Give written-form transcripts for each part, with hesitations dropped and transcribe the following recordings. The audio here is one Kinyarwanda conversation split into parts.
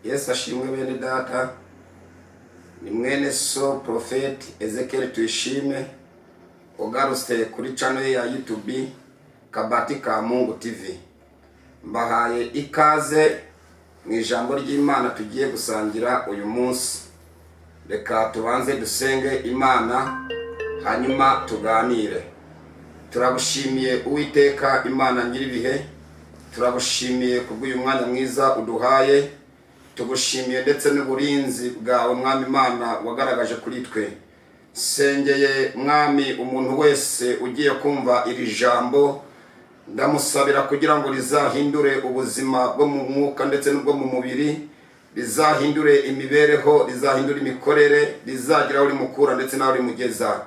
Yesu ashimwe bene data. Ni mwene so Prophet Ezekiel Tuyishime ugarutse kuri channel ya YouTube Kabati ka Mungu TV. Mbahaye ikaze mu ijambo ry'Imana tugiye gusangira uyu munsi. Reka tubanze dusenge Imana hanyuma tuganire. Turagushimiye Uwiteka Imana nyiribihe, turagushimiye kubw'uyu mwanya mwiza uduhaye, tugushimiye ndetse n'uburinzi bwawe Mwami Imana wagaragaje kuri twe. Sengeye Mwami umuntu wese ugiye kumva iri jambo, ndamusabira kugira ngo rizahindure ubuzima bwo mu mwuka ndetse n'ubwo mu mubiri, rizahindure imibereho, rizahindure imikorere, rizagira aho rimukura ndetse n'aho rimugeza.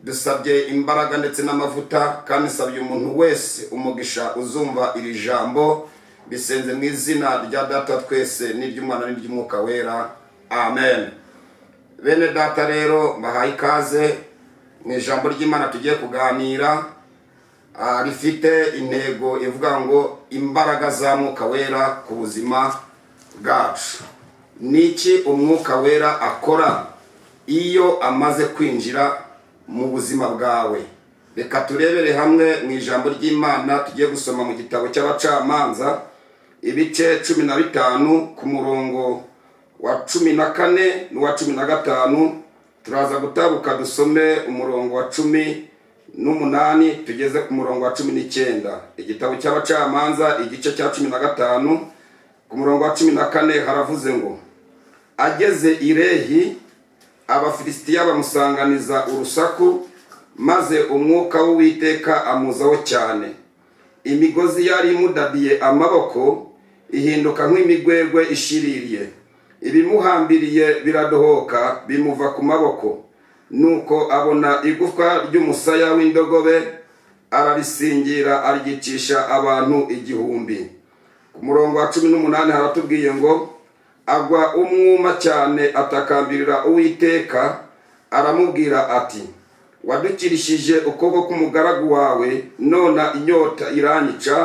Dusabye imbaraga ndetse n'amavuta, kandi nsabye umuntu wese umugisha uzumva iri jambo, bisenze mu izina rya Data twese n'iry'Umwana n'iry'Umwuka wera. Amen. Bene data rero mbahaye ikaze mu ijambo ry'Imana tugiye kuganira, rifite intego ivuga ngo imbaraga za Mwuka wera ku buzima bwacu. Niki Umwuka wera akora iyo amaze kwinjira mu buzima bwawe? Reka turebere hamwe mu ijambo ry'Imana tugiye gusoma mu gitabo cy'Abacamanza ibice 15 ku murongo wa 14 n'uwa 15. Turaza gutabuka dusome umurongo wa 18 tugeze ku murongo wa 19. Igitabo cy'Abacamanza igice cya 15 ku murongo wa 14 haravuze ngo, ageze i Lehi Abafilisitiya bamusanganiza urusaku, maze umwuka w'Uwiteka amuzaho cyane. Imigozi yari imudadiye amaboko ihinduka nk'imigwegwe ishiririye, ibimuhambiriye biradohoka bimuva ku maboko. Nuko abona igufwa ry'umusaya w'indogobe, ararisingira aryicisha abantu 1000. Ku murongo wa 18 haratubwiye ngo, agwa umwuma cyane atakambirira Uwiteka, aramubwira ati, wadukirishije ukuboko k'umugaragu wawe, nona inyota iranyica,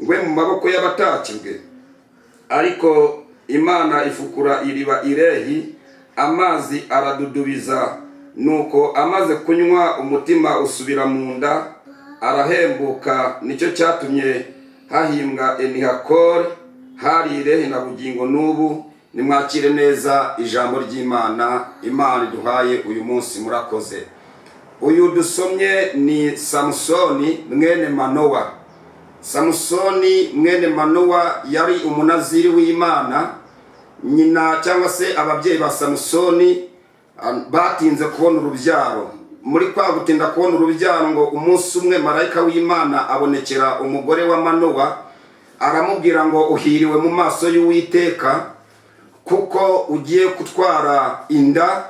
ngwe mu maboko y'abatakirwe. Ariko Imana ifukura iriba i Lehi, amazi aradudubiza. Nuko amaze kunywa umutima usubira mu nda, arahembuka. Nicyo cyatumye hahimbwa Enihakore, hari Lehi na bugingo n'ubu. Nimwakire neza ijambo ry'Imana Imana iduhaye uyu munsi. Murakoze. Uyu dusomye ni Samusoni mwene Manowa. Samusoni mwene Manowa yari umunaziri w'Imana. Nyina cyangwa se ababyeyi ba Samusoni batinze kubona urubyaro. Muri kwa gutinda kubona urubyaro ngo umunsi umwe marayika w'Imana abonekera umugore wa Manowa, aramubwira ngo uhiriwe mu maso y'Uwiteka, kuko ugiye gutwara inda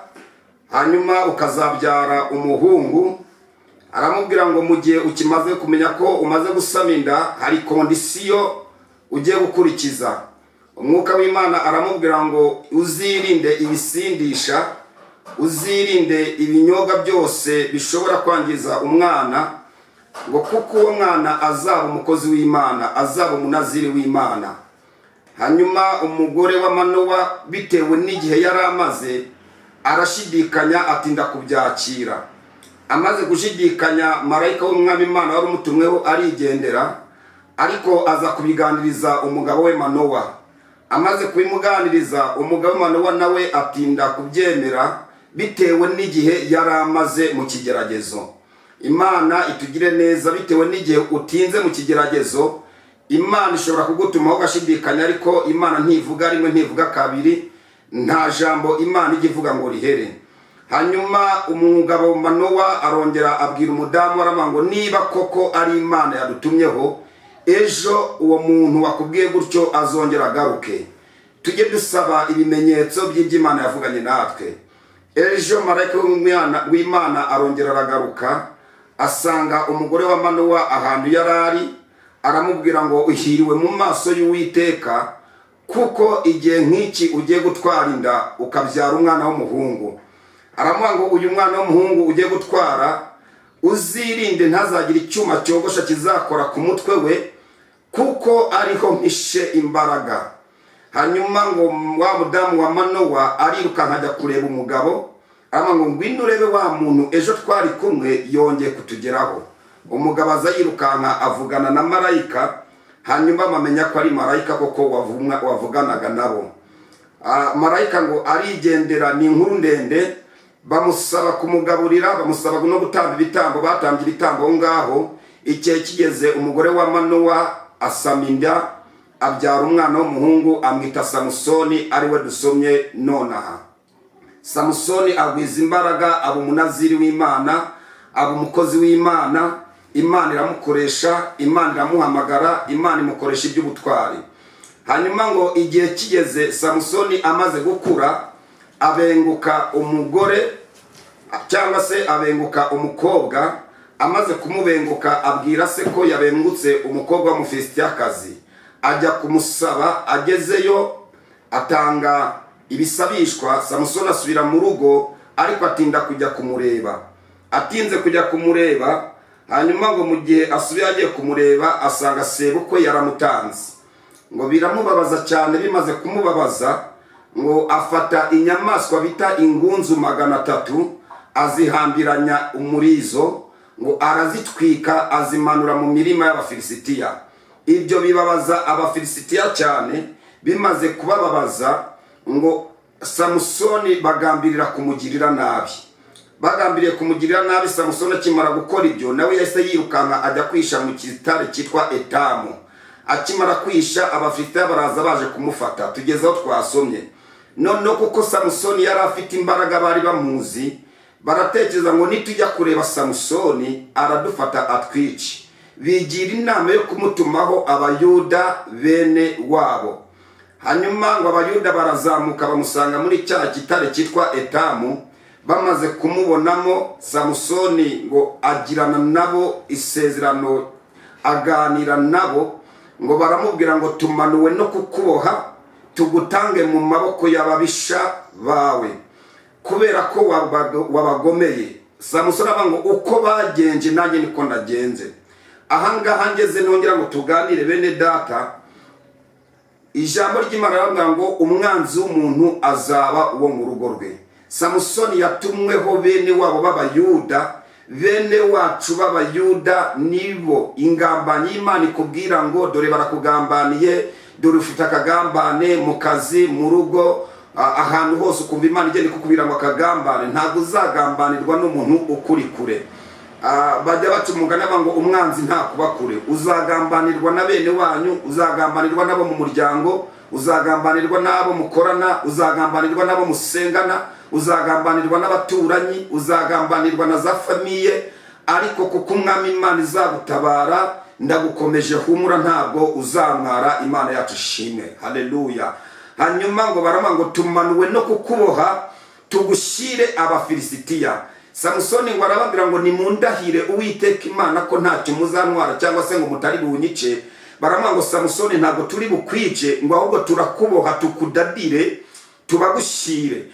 hanyuma ukazabyara umuhungu. Aramubwira ngo mu gihe ukimaze kumenya ko umaze gusama inda, hari kondisiyo ugiye gukurikiza. Umwuka w'Imana aramubwira ngo uzirinde ibisindisha, uzirinde ibinyobwa byose bishobora kwangiza umwana, ngo kuko uwo mwana azaba umukozi w'Imana, azaba umunaziri w'Imana. Hanyuma umugore wa Manowa bitewe n'igihe yari amaze, arashidikanya atinda kubyakira. Amaze gushidikanya, marayika w'Umwami Imana wari umutumweho arigendera, ariko aza kubiganiriza umugabo we Manowa. Amaze kubimuganiriza, umugabo we Manowa nawe atinda kubyemera bitewe n'igihe yari amaze mu kigeragezo. Imana itugire neza. Bitewe n'igihe utinze mu kigeragezo, Imana ishobora kugutuma ugashidikanya, ariko Imana ntivuga rimwe ntivuga kabiri. Nta jambo Imana ijya ivuga ngo rihere. Hanyuma umugabo Manowa arongera abwira umudamu ngo, niba koko ari Imana yadutumyeho, ejo uwo muntu wakubwiye gutyo azongera agaruke. Tujye dusaba ibimenyetso by'Imana yavuganye natwe. Ejo marayika w'Imana arongera aragaruka, asanga umugore wa Manowa ahantu yarari, aramubwira ngo uhiriwe mu maso y'Uwiteka, kuko igihe nk'iki ugiye gutwara inda ukabyara umwana w'umuhungu. Aramuha ngo uyu mwana w'umuhungu ugiye gutwara, uzirinde ntazagire icyuma cyogosha kizakora ku mutwe we, kuko ariho mpishe imbaraga. hanyuma ngo wa mudamu wa Manowa ariruka nkajya kureba umugabo, ama ngo ngwino urebe wa muntu ejo twari kumwe yongeye kutugeraho. Umugabo aza yirukanka avugana na marayika, hanyuma bamenya ko ari marayika koko wavuganaga nabo. Marayika ngo arigendera, ni inkuru ndende, bamusaba kumugaburira, bamusaba no gutamba ibitambo, batambye ibitambo ngaho. Igihe kigeze umugore wa Manowa asaminda, abyara umwana w'umuhungu amwita Samusoni, ariwe dusomye nonaha. Samusoni agwiza imbaraga, aba umunaziri w'Imana, aba umukozi w'Imana. Imana iramukoresha, Imana iramuhamagara, Imana imukoresha iby'ubutwari. Hanyuma ngo igihe kigeze Samusoni amaze gukura, abenguka umugore cyangwa se abenguka umukobwa. Amaze kumubenguka abwira se ko yabengutse umukobwa w'Umufilisitiyakazi, ajya kumusaba. Agezeyo atanga ibisabishwa, Samusoni asubira mu rugo, ariko atinda kujya kumureba. Atinze kujya kumureba, hanyuma ngo mu gihe asubiye agiye kumureba asanga sebukwe yaramutanze. Ngo biramubabaza cyane, bimaze kumubabaza ngo afata inyamaswa bita ingunzu 300, azihambiranya umurizo, ngo arazitwika azimanura mu mirima y'Abafilisitiya. Ibyo bibabaza Abafilisitiya cyane. Bimaze kubababaza ngo Samusoni bagambirira kumugirira nabi. Bagambiriye kumugirira nabi, Samusoni akimara gukora ibyo nawe yahise yirukanka ajya kwisha mu kitare cyitwa Etamu. Akimara kwisha Abafilisitiya baraza baje kumufata, tugezeho twasomye. None kuko Samusoni yari afite imbaraga, bari bamuzi, baratekereza ngo nitujya kureba Samusoni aradufata atwice. Bigira inama yo kumutumaho Abayuda bene wabo. Hanyuma ngo Abayuda barazamuka bamusanga muri cya kitare cyitwa Etamu. Bamaze kumubonamo, Samusoni ngo agirana nabo isezerano, aganira nabo, ngo baramubwira ngo tumanuwe no kukuboha tugutange mu maboko y'ababisha bawe, kubera ko wabagomeye. Samusoni aba ngo uko bagenje nanjye niko nagenze. Ahangaha ngeze nongera ngo tuganire bene data. Ijambo ry'Imana riravuga ngo umwanzi w'umuntu azaba uwo mu rugo rwe. Samusoni yatumweho bene wabo b'Abayuda, bene wacu b'Abayuda nibo ingambanyi y'Imana ikubwira ngo dore barakugambaniye, dore ufite akagambane mu kazi, mu rugo, ahantu hose ukumva Imana igenda ikukubwira ngo akagambane. Ntabwo uzagambanirwa n'umuntu ukuri kure. Bajya baca umugani ngo umwanzi nta kuba kure. Uzagambanirwa na bene wanyu, uzagambanirwa nabo mu muryango, uzagambanirwa nabo mukorana, uzagambanirwa nabo musengana, uzagambanirwa n'abaturanyi, uzagambanirwa na za famiye. Ariko kuko umwami Imana izagutabara, ndagukomeje, humura, ntabwo uzamwara. Imana yacu ishimwe, haleluya. Hanyuma ngo barama ngo tumanuwe no kukuboha tugushyire Abafilisitiya. Samusoni ngo arababwira ngo nimundahire Uwiteka Imana ko ntacyo muzantwara cyangwa se ngo mutari bunyice. Barama ngo Samusoni ntabwo turi bukwice, ngo ahubwo turakuboha tukudadire tubagushyire.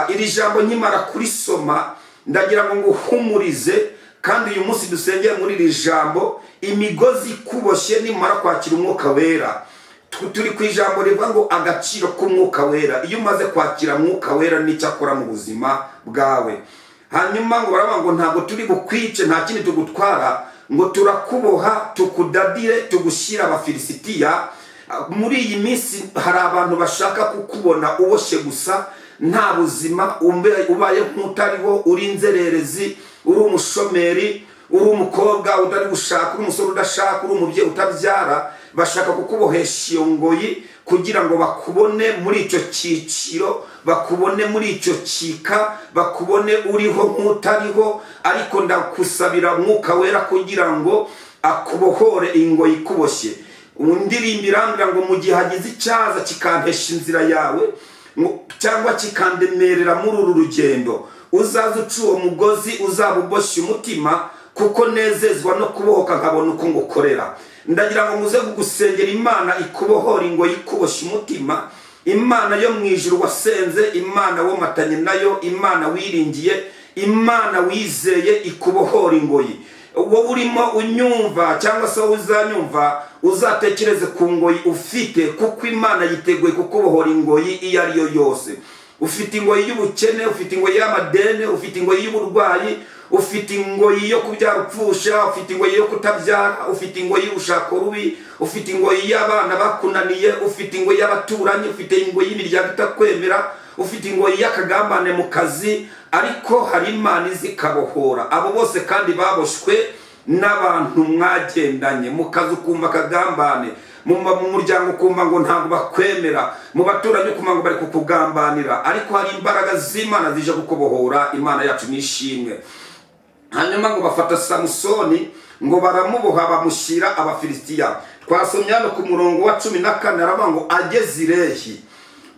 Iri jambo nkimara kurisoma ndagira ngo nguhumurize, kandi uyu munsi dusengeye muri iri jambo imigozi kuboshye nimara kwakira umwuka wera. Turi ku ijambo rivuga ngo agaciro k'umwuka wera. Iyo umaze kwakira umwuka wera n'icyo akora mu buzima bwawe. Hanyuma ngo baravuga ngo ntabwo turi bukwice, nta kindi tugutwara, ngo turakuboha tukudadire tugushyira Abafilisitiya. Muri iyi minsi hari abantu bashaka kukubona uboshye gusa, nta buzima, ubaye nk'utariho, uri inzererezi, uri umushomeri, uri umukobwa udari gushaka, uri umusore udashaka, uri umubyeyi utabyara. Bashaka kukubohesha iyo ngoyi kugira ngo bakubone muri icyo cyiciro, bakubone muri icyo cyika, bakubone uriho nk'utariho. Ariko ndakusabira umwuka wera kugira ngo akubohore ingoyi ikuboshye. Indirimbo irambwira ngo mu gihe hagize icyaza kikantesha inzira yawe cyangwa kikandemerera muri uru rugendo, uzaze uca uwo mugozi, uzabuboshye umutima, kuko nezezwa no kubohoka nkabona uko ngukorera. Ndagira ngo muze kugusengera Imana ikubohora ingoyi ikuboshye umutima. Imana yo mu ijuru wasenze, Imana womatanye nayo, Imana wiringiye, Imana wizeye ikubohora ingoyi. wowe urimo unyumva cyangwa se uzanyumva uzatekereze ku ngoyi ufite, kuko Imana yiteguye kukubohora ingoyi iyo ari yo yose. Ufite ingoyi y'ubukene, ufite ingoyi y'amadene, ufite ingoyi y'uburwayi, ufite ingoyi yo kubyara upfusha, ufite ingoyi yo kutabyara, ufite ingoyi y'ubushako rubi, ufite ingoyi y'abana bakunaniye, ufite ingoyi y'abaturanyi, ufite ingoyi y'imiryango itakwemera, ufite ingoyi y'akagambane mu kazi, ariko hari Imana izikabohora. Abo bose kandi baboshwe n'abantu mwagendanye mu kazi, ukumva akagambane, mu muryango ukumva ngo ntabwo bakwemera, mu baturanyi ukumva ngo bari kukugambanira, ariko hari imbaraga z'Imana zije kukubohora. Imana yacu nishimwe. Hanyuma ngo bafata Samusoni ngo baramuboha bamushyira Abafilisitiya. Twasomye hano ku murongo wa 14 aravuga ngo ageze i Lehi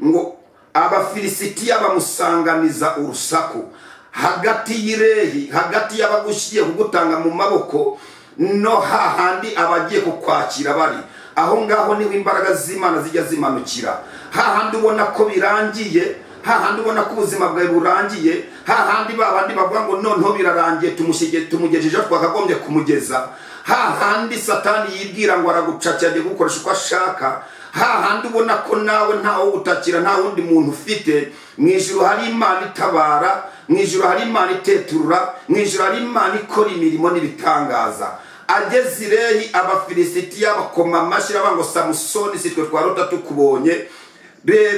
ngo Abafilisitiya bamusanganiza urusaku hagati y'irehi, hagati y'abagushiye kugutanga mu maboko no hahandi abagiye kukwakira bari aho ngaho. Niho imbaraga z'Imana zijya zimanukira, hahandi ubona ko birangiye, hahandi ubona ko ubuzima bwawe burangiye, hahandi babandi bavuga ngo noneho birarangiye tumugejeje twakagombye kumugeza, hahandi Satani yibwira ngo aragucakira agiye gukoresha uko ashaka, hahandi ubona ko nawe ntawo utakira, nta wundi muntu ufite. Mu ijuru hari Imana itabara, mu ijuru hari Imana iteturura, mu ijuru hari Imana ikora imirimo n'ibitangaza. Ageze i Lehi Abafilisitiya bakoma amashyi bavuga ngo Samusoni sitwe twarota tukubonye.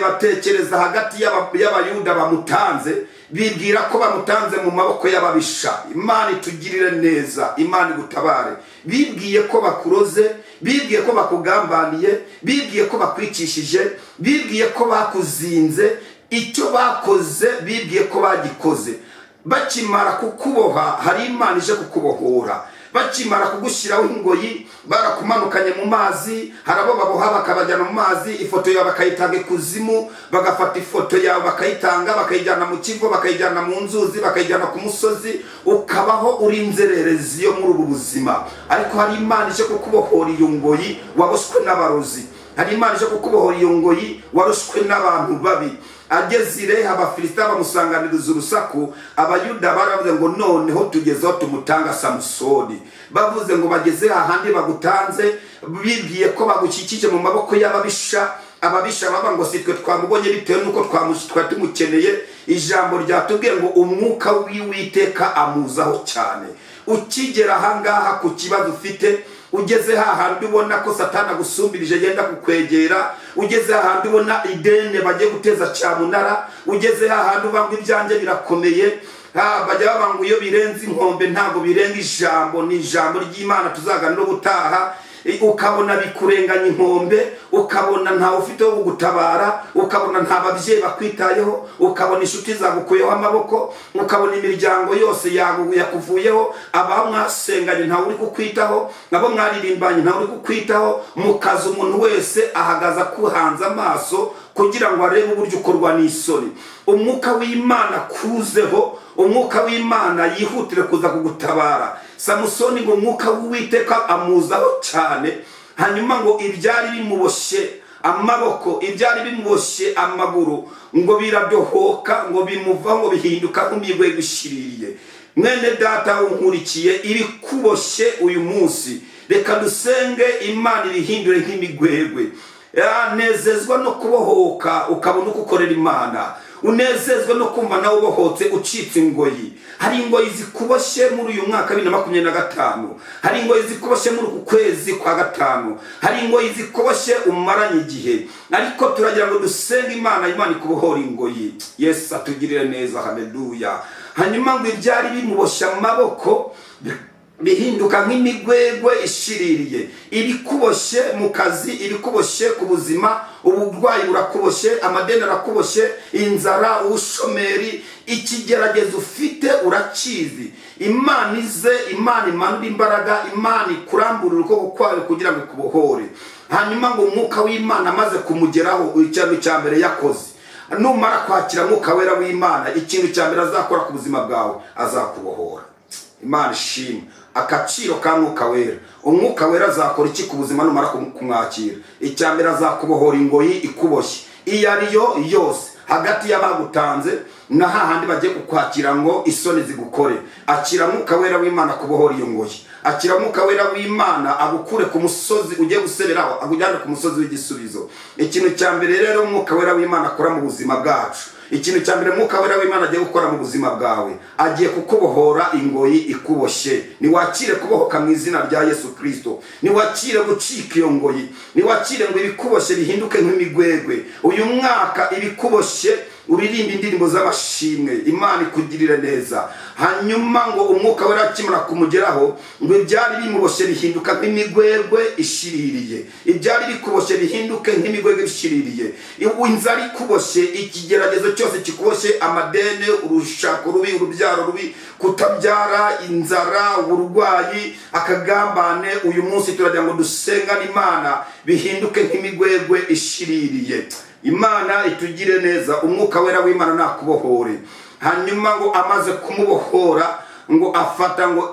Batekereza hagati y'Abayuda bamutanze, bibwira ko bamutanze mu maboko y'ababisha. Imana itugirire neza, Imana igutabare. Bibwiye ko bakuroze, bibwiye ko bakugambaniye, bibwiye ko bakwicishije, bibwiye ko bakuzinze. Icyo bakoze bibwiye ko bagikoze. Bakimara kukuboha hari Imana ije kukubohora. Bakimara kugushyiraho ingoyi barakumanukanye mu mazi, harabo baboha bakabajyana mu mazi, ifoto yawe bakayitanga ikuzimu, bagafata ifoto yawe bakayitanga bakayijyana mu kigo, bakayijyana mu nzuzi, bakayijyana ku musozi, ukabaho uri inzererezi yo muri ubu buzima. Ariko hari Imana ije kukubohora iyo ngoyi waboshwe n'abarozi, hari Imana ije kukubohora iyo ngoyi waroshwe n'abantu babi. Ageze i Lehi Abafilisitiya bamusanganiriza urusaku. Abayuda baravuze ngo noneho tugezeho tumutanga Samusoni. Bavuze ngo bageze ahandi bagutanze, bibwiye ko bagukikije mu maboko y'ababisha. Ababisha baba ngo sitwe twamubonye bitewe nuko twari tumukeneye. Ijambo ryatubwiye ngo umwuka w'Uwiteka amuzaho cyane. Ukigera ahangaha ku kibazo ufite, ugeze hahandi ubona ko Satani agusumbirije yenda kukwegera, ugeze hahandi ubona idene bagiye guteza cyamunara, ugeze hahandi ubanga ibyanjye birakomeye, bajya babanga iyo birenze inkombe ntabwo birenga ijambo, ni ijambo ry'Imana tuzaganira ubutaha. Ukabona bikurenganya inkombe, ukabona ntawe ufite wo kugutabara, ukabona nta babyeyi bakwitayeho, ukabona inshuti zagukuyeho amaboko, ukabona imiryango yose yakuvuyeho, aba mwasenganye ntawe uri kukwitaho, abo mwaririmbanye ntawe uri kukwitaho. Mu kazi umuntu wese ahagaza kuhanza amaso kugira ngo arebe uburyo ukorwa n'isoni. Umwuka w'Imana kuzeho, umwuka w'Imana yihutire kuza kugutabara. Samusoni ngo umwuka w'Uwiteka amuzaho cyane. Hanyuma ngo ibyari bimuboshye amaboko, ibyari bimuboshye amaguru ngo biradohoka, ngo bimuvaho, ngo bihinduka nk'imigwe gushiririye. Mwene data unkurikiye, ibikuboshye uyu munsi reka dusenge Imana ibihindure nk'imigwegwe. Nezezwa no kubohoka ukabona uko ukorera Imana, unezezwe no kumva nawe ubohotse ucitse ingoyi. Hari ingoyi zikuboshye muri uyu mwaka 2025, hari ingoyi zikuboshye muri uku kwezi kwa gatanu, hari ingoyi zikuboshye umaranye igihe, ariko turagira ngo dusenge Imana ikubohora ingoyi. Yesu atugirire neza, haleluya. Hanyuma ngo ibyari bimuboshye amaboko bihinduka nk'imigwegwe ishiririye. Ibikuboshye mu kazi, ibikuboshye ku buzima, uburwayi burakuboshye, amadeni arakuboshye, inzara, ubushomeri, ikigeragezo ufite urakizi. Imana ize, Imana imanura imbaraga, Imana ikurambura ukuboko kwawe kugira ngo kubohore. Hanyuma ngo umwuka w'Imana amaze kumugeraho, ikintu cya mbere yakoze, numara kwakira umwuka wera w'Imana, ikintu cya mbere azakora ku buzima bwawe, azakubohora. Imana ishimwe. Akaciro ka mwuka wera, umwuka wera azakora iki ku buzima numara kumwakira? Icyambere azakubohora ingoyi ikuboshye iyo ariyo yose. hagati y'abagutanze na hahandi bagiye kukwakira ngo isoni zigukore. Akira Mwuka Wera w'Imana kubohora iyo ngoyi. Akira Mwuka Wera w'Imana agukure ku musozi ugiye gusereraho, agujyane ku musozi w'igisubizo. Ikintu cya mbere rero Mwuka Wera w'Imana akora mu buzima bwacu, ikintu cya mbere Mwuka Wera w'Imana agiye gukora mu buzima bwawe, agiye kukubohora ingoyi ikuboshye. Niwakire kubohoka mu izina rya Yesu Kristo. Niwakire gucika iyo ngoyi. Niwakire ngo ibikuboshye bihinduke nk'imigwegwe. Uyu mwaka ibikuboshye uririmba indirimbo z'amashimwe, Imana ikugirire neza. Hanyuma ngo Umwuka Wera akimara kumugeraho, ngo ibyari bimuboshye bihinduka nk'imigwegwe ishiririye. Ibyari bikuboshye bihinduke nk'imigwegwe ishiririye. Inzara ikuboshye, ikigeragezo cyose kikuboshye, amadene, urushako rubi, urubyaro rubi, kutabyara, inzara, uburwayi, akagambane, uyu munsi turagira ngo dusengane Imana bihinduke nk'imigwegwe ishiririye. Imana itugire neza. Umwuka Wera w'Imana nakubohore. Hanyuma ngo amaze kumubohora, ngo afata ngo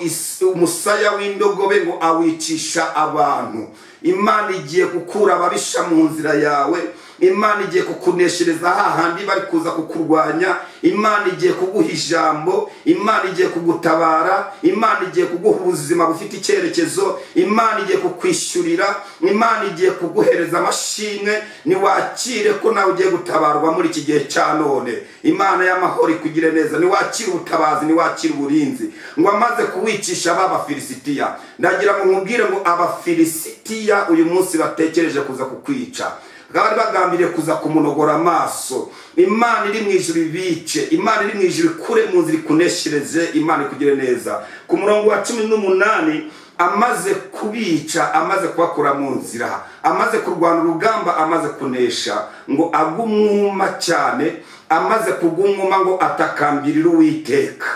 umusaya w'indogobe ngo awicisha abantu. Imana igiye gukura ababisha mu nzira yawe. Imana igiye kukuneshereza hahandi bari kuza kukurwanya. Imana igiye kuguha ijambo. Imana igiye kugutabara. Imana igiye kuguha ubuzima bufite icyerekezo. Imana igiye kukwishyurira. Imana igiye kuguhereza amashimwe. Niwakire ko nawe ugiye gutabarwa muri iki gihe cya none. Imana y'amahoro ikugire neza. Niwakire ubutabazi, niwakire uburinzi. Ngo amaze kuwicisha Abafilisitiya, ndagira ngo nkubwire ngo Abafilisitiya uyu munsi batekereje kuza kukwica, bari bagambiriye kuza kumunogora amaso. Imana iri mu ijuru ibice. Imana iri mu ijuru ikure mu nzira ikuneshereze. Imana ikugire neza. Ku murongo wa 18, amaze kubica, amaze kubakura mu nzira, amaze kurwana urugamba, amaze kunesha, ngo agumwuma cyane. Amaze kugumwuma ngo atakambirira Uwiteka.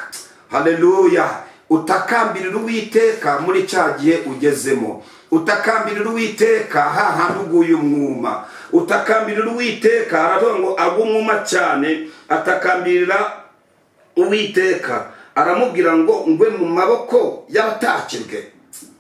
Haleluya. Utakambirira Uwiteka muri cya gihe ugezemo. Utakambirira Uwiteka hahandi uguye umwuma. Utakambirira Uwiteka, aravuga ngo agumwuma cyane, atakambirira Uwiteka. Aramubwira ngo ngwe mu maboko y'abatakirwe.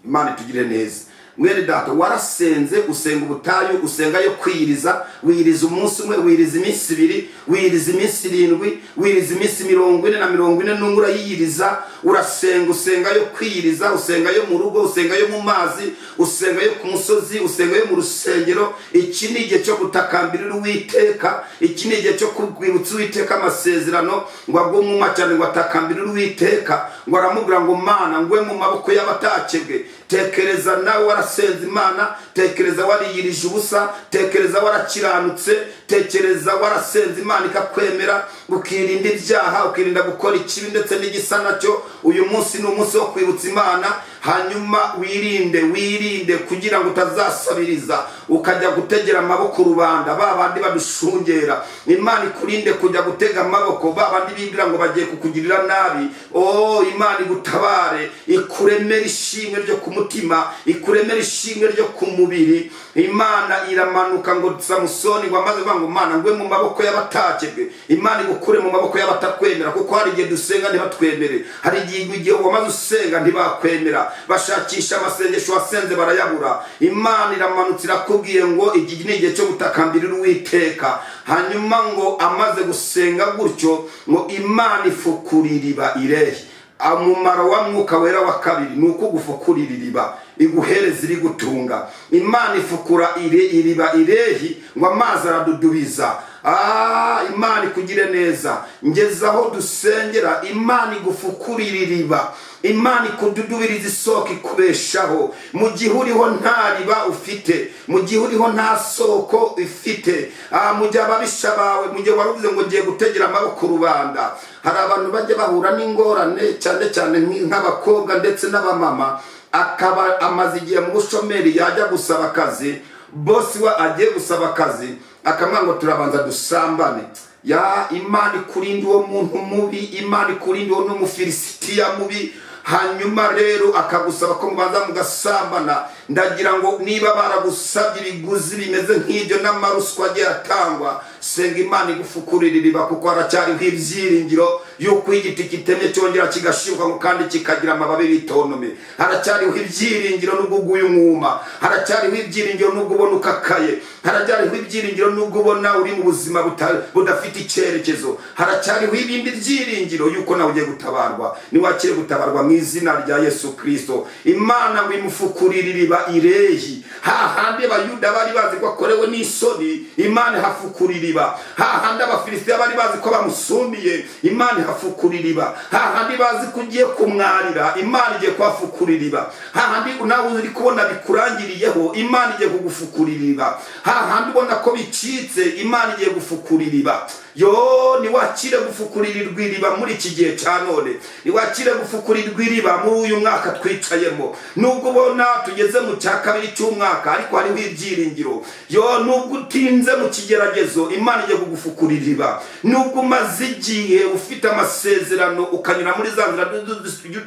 Imana itugire neza. Mwene data, warasenze, usenga ubutayu, usenga yo kwiriza, wiriza umunsi umwe, wiriza iminsi 2, wiriza iminsi 7, wiriza iminsi 40 na 40 n'ungura yiriza. Urasenga, usenga yo kwiriza, usenga yo mu rugo, usenga yo mu mazi, usenga yo ku musozi, usenga yo mu rusengero. Iki ni igihe cyo gutakambirira Uwiteka. Iki ni igihe cyo kwibutsa Uwiteka amasezerano. Ngo agumwuma cyane, ngo atakambirira Uwiteka. Ngo aramubwira ngo Mana, ngwe mu maboko y'abatakebwe. Tekereza nawe warasenze Imana, tekereza wariyirije ubusa, tekereza warakiranutse, tekereza warasenze Imana ikakwemera, ukirinda ibyaha, ukirinda gukora ikibi ndetse n'igisa nacyo. Uyu munsi ni umunsi wo kwibutsa Imana. Hanyuma wirinde kugira ngo utazasabiriza ukajya gutegera amaboko rubanda, babandi badushungera. Imana ikurinde kujya gutega amaboko babandi bibwira ngo bagiye kukugirira nabi. Imana igutabare, ikuremera ishimwe ryo ku mutima, ikuremera ishimwe ryo ku mubiri. Imana iramanuka ngo Samusoni ngo amaze ngo Mana, ngwe mu maboko y'abatakebwe. Imana igukure mu maboko y'abatakwemera, kuko hari igihe dusenga ntibatwemere, hari igihe wamaze usenga ntibakwemera, bashakisha amasengesho wasenze barayabura. Imana iramanutse irakubwiye ngo iki ni igihe cyo gutakambirira Uwiteka. Hanyuma ngo amaze gusenga gutyo, ngo Imana ifukurira iriba Irehi. Umumaro wa Mwuka Wera wa kabiri ni uko gufukurira iriba, iguhereza iri gutunga. Imana ifukura iriba Irehi, ngo amazi aradudubiza. Imana ikugire neza. Ngezaho dusengera, Imana igufukurira iriba, Imana ikududubiriza isoko ikubeshaho. Mu gihe uriho nta riba ufite, mu gihe uriho nta soko ufite, mu gihe ababisha bawe, mu gihe waruvuze ngo ngiye gutegera amaboko rubanda. Hari abantu bajya bahura n'ingorane, cyane cyane nk'abakobwa ndetse n'abamama, akaba amaze igihe mu bushomeri, yajya gusaba akazi, bosi we agiye gusaba akazi, akamwira ngo turabanza dusambane. Imana ikurinde uwo muntu mubi, Imana ikurinde uwo n'Umufilisitiya mubi. Hanyuma rero akagusaba ko mubanza mugasambana. ndagira ngo niba baragusabye ibiguzi bimeze nk'ibyo n'amaruswa agiye atangwa, senga Imana igufukurira iriba, kuko haracyariho ibyiringiro yuko igiti kitemye cyongera kigashibuka ngo kandi kikagira amababi bitontome. Haracyariho ibyiringiro nubwo uguye umwuma, haracyariho ibyiringiro nubwo ubona ukakaye, haracyariho ibyiringiro nubwo ubona uri mu buzima budafite icyerekezo, haracyariho ibindi byiringiro yuko nawe ugiye gutabarwa. Niwakire gutabarwa mu izina rya Yesu Kristo. Imana ngo imufukurire iriba irehi, hahandi abayuda bari bazi ko akorewe n'isoni, Imana hafukura iriba. Hahandi abafilisitiya bari bazi ko bamusumiye, Imana hafukura iriba. Hahandi bazi ko ugiye kumwarira, Imana igiye kuhafukura iriba. Hahandi nawe uri kubona bikurangiriyeho, Imana igiye kugufukura iriba. Hahandi ubona ko bicitse, Imana igiye gufukura iriba. Yo, niwakire gufukurirwa iriba muri iki gihe cya none, niwakire gufukurirwa iriba muri uyu mwaka twicayemo. Nubwo ubona tugeze mu cya kabiri cy'umwaka, ariko hariho ibyiringiro. Yo, nubwo utinze mu kigeragezo, Imana igiye kugufukurira iriba. Nubwo umaze igihe ufite amasezerano ukanyura muri za nzira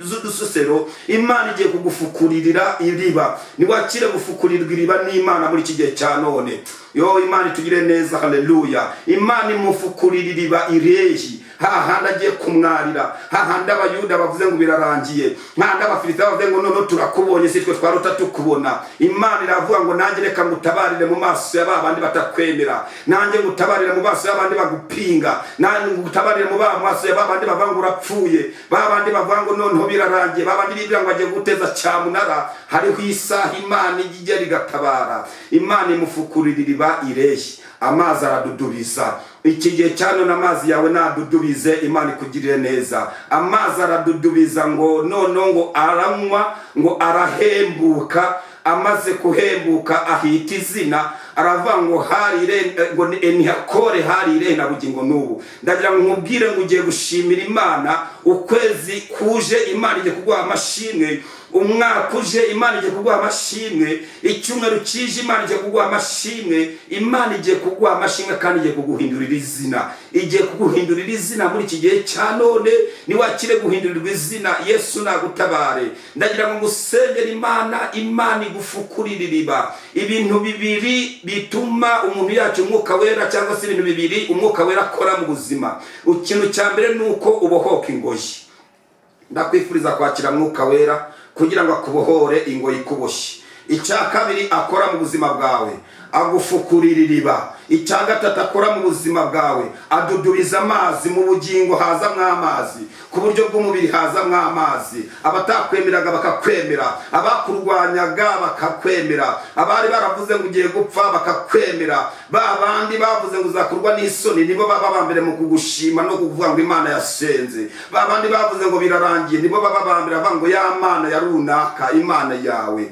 z'udususero, Imana igiye kugufukuririra iriba. Niwakire gufukurirwa iriba n'Imana muri iki gihe cya none. Yo, Imana itugire neza, haleluya. Imana imufukurira iriba irehi, hahandi agiye kumwarira, hahandi abayuda bavuze ngo birarangiye, hahandi abafilisitiya bavuze ngo none turakubonye, si twe twarota tukubona. Imana iravuga ngo nanjye reka ngutabarire mu maso ya babandi batakwemera, nanjye ngutabarire mu maso y'abandi bagupinga, nanjye ngutabarire mu maso ya babandi bavuga ngo urapfuye, babandi bavuga ngo noneho birarangiye, babandi bibwira ngo agiye guteza cyamunara. Hariho isaha Imana igera igatabara. Imana imufukurira iriba irehi, amazi aradudubiza. Iki gihe cyane n'amazi yawe nadudubize, Imana ikugirire neza. Amazi aradudubiza ngo none ngo aranywa, ngo arahembuka. Amaze kuhembuka ahita izina, aravuga ngo hari ngo enihakore hari irena bugingo n'ubu. Ndagira ngo nkubwire ngo ugiye gushimira Imana. Ukwezi kuje, Imana igiye kuguha amashimwe. Umwaka uje, Imana igiye kuguha amashimwe. Icyumweru kije, Imana igiye kuguha amashimwe. Imana igiye kuguha amashimwe kandi igiye kuguhindurira izina. Igiye kuguhindurira izina muri iki gihe cya none. Niwakire guhindurirwa izina, Yesu nagutabare. Ndagira ngo ngusengere Imana, Imana igufukurire iriba. Ibintu bibiri bituma umuntu yacu umwuka wera, cyangwa se ibintu bibiri umwuka wera akora mu buzima. Ikintu cya mbere nuko ubohoka ingoyi. Ndakwifuriza kwakira mwuka wera kugira ngo akubohore ingoyi ikuboshye. Icya kabiri akora mu buzima bwawe, agufukurira iriba. Icya gatatu akora mu buzima bwawe, adudubiza amazi. Mu bugingo hazamwo amazi, ku buryo bw'umubiri hazamwo amazi. Abatakwemeraga bakakwemera, abakurwanyaga bakakwemera, abari baravuze ngo ugiye gupfa bakakwemera, babandi bavuze ngo uzakurwa n'isoni nibo baba bambere mu kugushima no kuvuga ngo Imana yasenze. Babandi bavuze ngo birarangiye nibo baba bambere bavuga ngo ya Mana ya runaka, Imana yawe.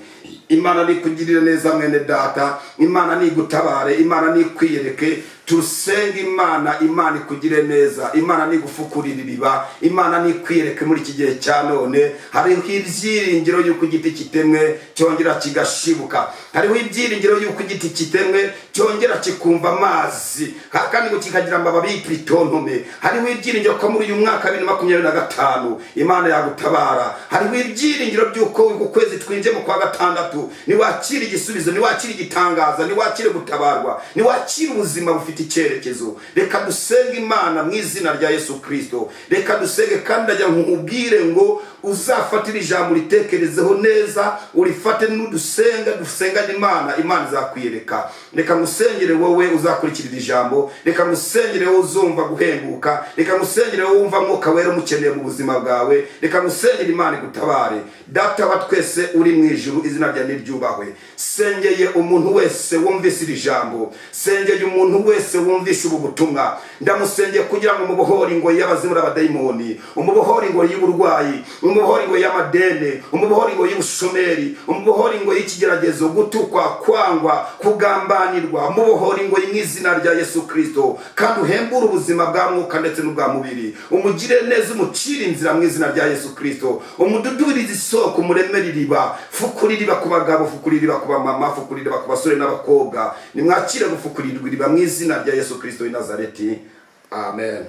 Imana nikugirire neza mwene data, Imana nigutabare, Imana nikwiyereke. Tusenga Imana, Imana ikugire neza, Imana nigufukurira iriba, Imana nikwiyereke muri iki gihe cya none. Hariho ibyiringiro yuko igiti kitemwe cyongera kigashibuka. Hariho ibyiringiro yuko igiti kitemwe cyongera kikumva amazi, kandi ngo kikagira amababi y'ipitontome. Hariho ibyiringiro ko muri uyu mwaka 2025 Imana yagutabara. Hariho ibyiringiro byuko ukwezi twinje mu kwa gatandatu niwakira igisubizo, niwakira igitangaza, niwakire gutabarwa, niwakira ubuzima bufite icyerekezo. Reka dusenge Imana mu izina rya Yesu Kristo. Reka dusenge kandi ajya nkubwire ngo uzafatira ijambo ritekerezeho neza, urifate n'udusenga dusengane Imana, Imana izakwiyereka. Reka musengere wowe uzakurikirira ijambo, reka musengere wowe uzumva guhembuka, reka musengere wowe wumva mwuka wera mukeneye mu buzima bwawe, reka musengere Imana igutabare. Data wa twese uri mu ijuru, izina rya niryubahwe. Sengeye umuntu wese wumvise iri jambo, sengeye umuntu wese wumvishe ubu butumwa. Ndamusengeye kugira ngo umubohore ingoyi y'abazimu n'abadayimoni, umubohore ingoyi y'uburwayi, umubohore ingoyi y'amadene, umubohore ingoyi y'ubushomeri, umubohore ingoyi y'ikigeragezo, gutukwa, kwangwa, kugambanirwa. Umubohore ingoyi mu izina rya Yesu Kristo, kandi uhembure ubuzima bwa mwuka ndetse n'ubwa mubiri. Umugire neza, umucire inzira mu izina rya Yesu Kristo. Umududurize isoko, umuremere iriba. Fukurira iriba ku bagabo, fukurira iriba ku bamama, fukurira iriba ku basore n'abakobwa. Nimwakire gufukurirwa iriba mu izina rya Yesu Kristo w'i Nazareti. Amen.